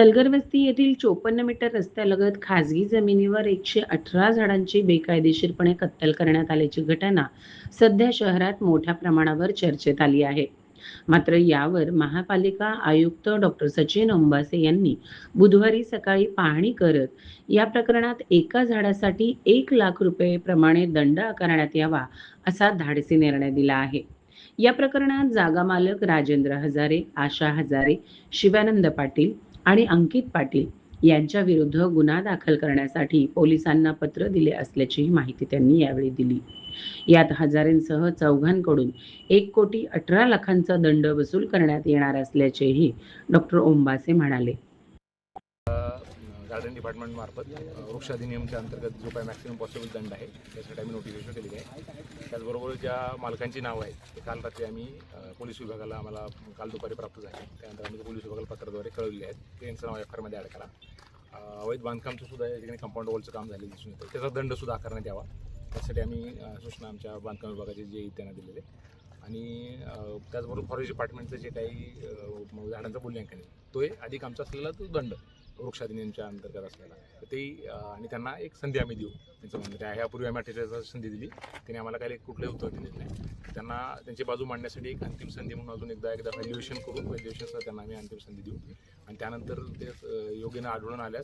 सलगरवस्ती येथील 54 मीटर रस्त्यालगत खासगी जमिनीवर 118 झाडांची बेकायदेशीरपणे कत्तल करण्यात आल्याची घटना सध्या शहरात मोठ्या प्रमाणावर चर्चेत आली आहे. मात्र यावर महापालिका आयुक्त डॉक्टर सचिन ओंबासे यांनी बुधवारी सकाळी पाहणी करत या प्रकरणात एका झाडासाठी 1 लाख रुपये प्रमाणे दंड आकारण्यात यावा असा धाडसी निर्णय दिला आहे. या प्रकरणात जागा मालक राजेंद्र हजारे, आशा हजारे, शिवानंद पाटील आणि अंकित पाटील यांच्या विरुद्ध गुन्हा दाखल करण्यासाठी पोलिसांना पत्र दिले असल्याची माहिती त्यांनी यावेळी दिली. यात हजारेंसह चौघांकडून 1,18,00,000चा दंड वसूल करण्यात येणार असल्याचेही डॉक्टर ओंबासे म्हणाले. गार्डन डिपार्टमेंट मार्फत वृक्ष अधिनियमच्या अंतर्गत जो काही मॅक्सिमम पॉसिबल दंड आहे त्यासाठी आम्ही नोटिफिकेशन केलेली आहे. त्याचबरोबर ज्या मालकांची नावं आहेत ते काल रात्री आम्ही पोलीस विभागाला आम्हाला काल दुपारी प्राप्त झाले. त्यानंतर आम्ही पोलीस विभागाला पत्राद्वारे कळवलेले आहेत. त्यांचं नाव FIR मध्ये ॲड करा. अवैध बांधकामचं सुद्धा या ठिकाणी कंपाऊंड वॉलचं काम झालेलं दिसून येतं. त्याचा दंडसुद्धा आकारण्यात यावा त्यासाठी आम्ही सूचना आमच्या बांधकाम विभागाचे जे त्यांना दिलेले आणि त्याचबरोबर फॉरेस्ट डिपार्टमेंटचं जे काही झाडांचं मूल्यांकन आहे तो अधिक आमचा असलेला तो दंड वृक्ष अधिनियमच्या अंतर्गत असलेला तर ते आणि त्यांना एक संधी आम्ही देऊ. त्यांचं म्हणणं आहे ह्यापूर्वी आम्ही 48 संधी दिली, त्यांनी आम्हाला काही कुठलंही उत्तर दिलेलं नाही. त्यांना त्यांची बाजू मांडण्यासाठी एक अंतिम संधी म्हणून अजून एकदा व्हॅल्युएशन करून व्हॅल्युएशनसह त्यांना आम्ही अंतिम संधी देऊ आणि त्यानंतर ते योग्य आढळून आल्यास